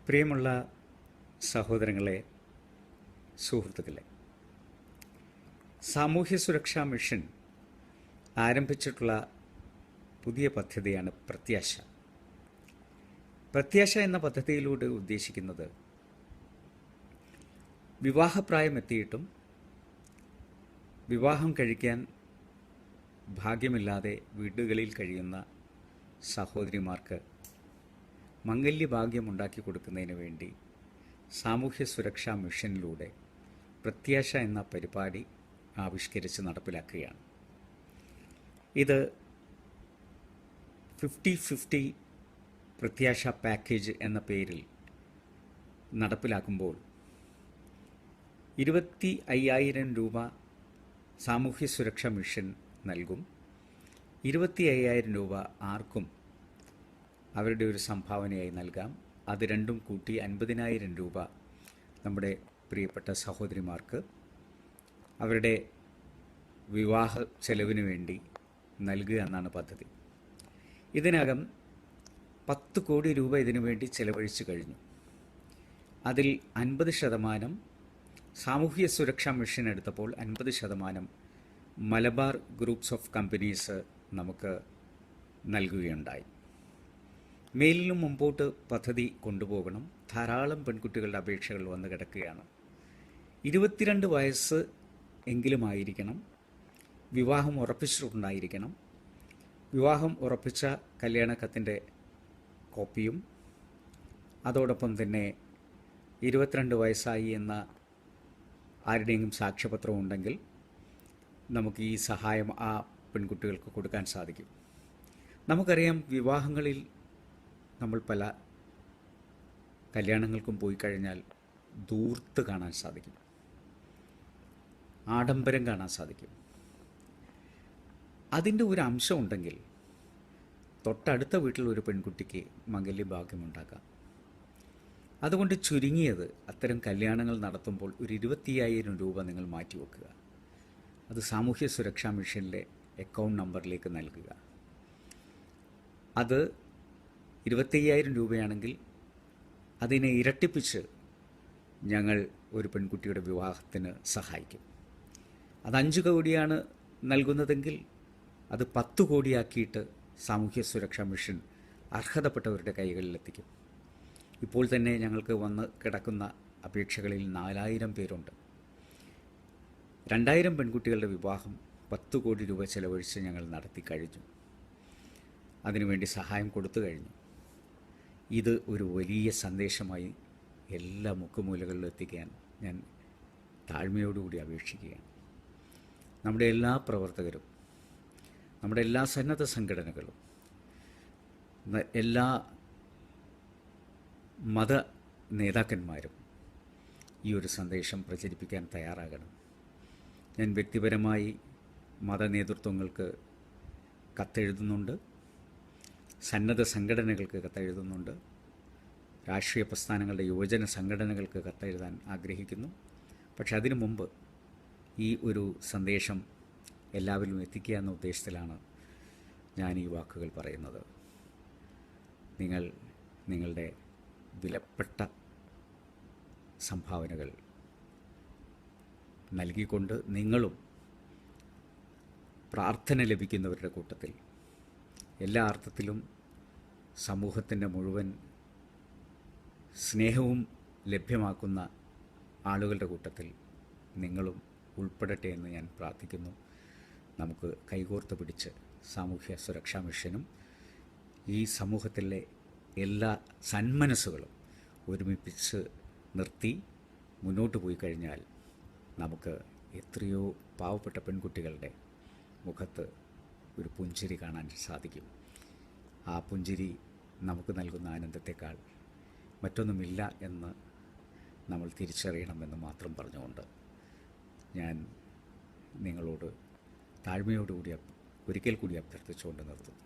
പ്രിയമുള്ള സഹോദരങ്ങളെ, സുഹൃത്തുക്കളെ, സാമൂഹ്യ സുരക്ഷാ മിഷൻ ആരംഭിച്ചിട്ടുള്ള പുതിയ പദ്ധതിയാണ് പ്രത്യാശ. പ്രത്യാശ എന്ന പദ്ധതിയിലൂടെ ഉദ്ദേശിക്കുന്നത് വിവാഹപ്രായമെത്തിയിട്ടും വിവാഹം കഴിക്കാൻ ഭാഗ്യമില്ലാതെ വീടുകളിൽ കഴിയുന്ന സഹോദരിമാർക്ക് മംഗല്യഭാഗ്യമുണ്ടാക്കി കൊടുക്കുന്നതിന് വേണ്ടി സാമൂഹ്യ സുരക്ഷാ മിഷനിലൂടെ പ്രത്യാശ എന്ന പരിപാടി ആവിഷ്കരിച്ച് നടപ്പിലാക്കുകയാണ്. ഇത് 50-50 പ്രത്യാശ പാക്കേജ് എന്ന പേരിൽ നടപ്പിലാക്കുമ്പോൾ 25,000 രൂപ സാമൂഹ്യ സുരക്ഷാ മിഷൻ നൽകും. 25,000 രൂപ ആർക്കും അവരുടെ ഒരു സംഭാവനയായി നൽകാം. അത് രണ്ടും കൂട്ടി 50,000 രൂപ നമ്മുടെ പ്രിയപ്പെട്ട സഹോദരിമാർക്ക് അവരുടെ വിവാഹ ചെലവിന് വേണ്ടി നൽകുക എന്നാണ് പദ്ധതി. ഇതിനകം 10 കോടി രൂപ ഇതിനു വേണ്ടി ചെലവഴിച്ചു കഴിഞ്ഞു. അതിൽ 50% സാമൂഹ്യ സുരക്ഷാ മിഷൻ എടുത്തപ്പോൾ 50% മലബാർ ഗ്രൂപ്പ്സ് ഓഫ് കമ്പനീസ് നമുക്ക് നൽകുകയുണ്ടായി. മേലിലും മുമ്പോട്ട് പദ്ധതി കൊണ്ടുപോകണം. ധാരാളം പെൺകുട്ടികളുടെ അപേക്ഷകൾ വന്ന് കിടക്കുകയാണ്. 22 വയസ്സ് എങ്കിലുമായിരിക്കണം, വിവാഹം ഉറപ്പിച്ചിട്ടുണ്ടായിരിക്കണം. വിവാഹം ഉറപ്പിച്ച കല്യാണക്കത്തിൻ്റെ കോപ്പിയും അതോടൊപ്പം തന്നെ 22 വയസ്സായി എന്ന ആരുടെയെങ്കിലും സാക്ഷ്യപത്രം ഉണ്ടെങ്കിൽ നമുക്ക് ഈ സഹായം ആ പെൺകുട്ടികൾക്ക് കൊടുക്കാൻ സാധിക്കും. നമുക്കറിയാം, വിവാഹങ്ങളിൽ നമ്മൾ പല കല്യാണങ്ങൾക്കും പോയി കഴിഞ്ഞാൽ ധൂർത്ത് കാണാൻ സാധിക്കും, ആഡംബരം കാണാൻ സാധിക്കും. അതിൻ്റെ ഒരു അംശം ഉണ്ടെങ്കിൽ തൊട്ടടുത്ത വീട്ടിൽ ഒരു പെൺകുട്ടിക്ക് മംഗല്യഭാഗ്യമുണ്ടാക്കാം. അതുകൊണ്ട് ചുരുങ്ങിയത് അത്തരം കല്യാണങ്ങൾ നടത്തുമ്പോൾ ഒരു 25,000 രൂപ നിങ്ങൾ മാറ്റിവെക്കുക. അത് സാമൂഹ്യ സുരക്ഷാ മിഷനിലെ അക്കൗണ്ട് നമ്പറിലേക്ക് നൽകുക. അത് 25,000 രൂപയാണെങ്കിൽ അതിനെ ഇരട്ടിപ്പിച്ച് ഞങ്ങൾ ഒരു പെൺകുട്ടിയുടെ വിവാഹത്തിന് സഹായിക്കും. അത് 5 കോടിയാണ് നൽകുന്നതെങ്കിൽ അത് 10 കോടിയാക്കിയിട്ട് സാമൂഹ്യ സുരക്ഷാ മിഷൻ അർഹതപ്പെട്ടവരുടെ കൈകളിലെത്തിക്കും. ഇപ്പോൾ തന്നെ ഞങ്ങൾക്ക് വന്ന് കിടക്കുന്ന അപേക്ഷകളിൽ 4,000 പേരുണ്ട്. 2,000 പെൺകുട്ടികളുടെ വിവാഹം 10 കോടി രൂപ ചെലവഴിച്ച് ഞങ്ങൾ നടത്തി കഴിഞ്ഞു. അതിനുവേണ്ടി സഹായം കൊടുത്തു കഴിഞ്ഞു. ഇത് ഒരു വലിയ സന്ദേശമായി എല്ലാ മുക്കുമൂലകളിലും എത്തിക്കാൻ ഞാൻ താഴ്മയോടുകൂടി അപേക്ഷിക്കുകയാണ്. നമ്മുടെ എല്ലാ പ്രവർത്തകരും, നമ്മുടെ എല്ലാ സന്നദ്ധ സംഘടനകളും, എല്ലാ മത നേതാക്കന്മാരും ഈ ഒരു സന്ദേശം പ്രചരിപ്പിക്കാൻ തയ്യാറാകണം. ഞാൻ വ്യക്തിപരമായി മത നേതൃത്വങ്ങൾക്ക് കത്തെഴുതുന്നുണ്ട്, സന്നദ്ധ സംഘടനകൾക്ക് കത്തെഴുതുന്നുണ്ട്, രാഷ്ട്രീയ പ്രസ്ഥാനങ്ങളുടെ യുവജന സംഘടനകൾക്ക് കത്തെഴുതാൻ ആഗ്രഹിക്കുന്നു. പക്ഷെ അതിനു മുമ്പ് ഈ ഒരു സന്ദേശം എല്ലാവരിലും എത്തിക്കുക എന്ന ഉദ്ദേശത്തിലാണ് ഞാൻ ഈ വാക്കുകൾ പറയുന്നത്. നിങ്ങൾ നിങ്ങളുടെ വിലപ്പെട്ട സംഭാവനകൾ നൽകിക്കൊണ്ട് നിങ്ങളും പ്രാർത്ഥന ലഭിക്കുന്നവരുടെ കൂട്ടത്തിൽ, എല്ലാ അർത്ഥത്തിലും സമൂഹത്തിൻ്റെ മുഴുവൻ സ്നേഹവും ലഭ്യമാക്കുന്ന ആളുകളുടെ കൂട്ടത്തിൽ നിങ്ങളും ഉൾപ്പെടട്ടെ എന്ന് ഞാൻ പ്രാർത്ഥിക്കുന്നു. നമുക്ക് കൈകോർത്ത് പിടിച്ച് സാമൂഹ്യ സുരക്ഷാ മിഷനും ഈ സമൂഹത്തിലെ എല്ലാ സന്മനസ്സുകളും ഒരുമിപ്പിച്ച് നിർത്തി മുന്നോട്ട് പോയി കഴിഞ്ഞാൽ നമുക്ക് എത്രയോ പാവപ്പെട്ട പെൺകുട്ടികളുടെ മുഖത്ത് ഒരു പുഞ്ചിരി കാണാൻ സാധിക്കും. ആ പുഞ്ചിരി നമുക്ക് നൽകുന്ന ആനന്ദത്തെക്കാൾ മറ്റൊന്നുമില്ല എന്ന് നമ്മൾ തിരിച്ചറിയണമെന്ന് മാത്രം പറഞ്ഞുകൊണ്ട് ഞാൻ നിങ്ങളോട് താഴ്മയോടുകൂടി ഒരിക്കൽ കൂടി അഭ്യർത്ഥിച്ചുകൊണ്ട് നിർത്തുന്നു.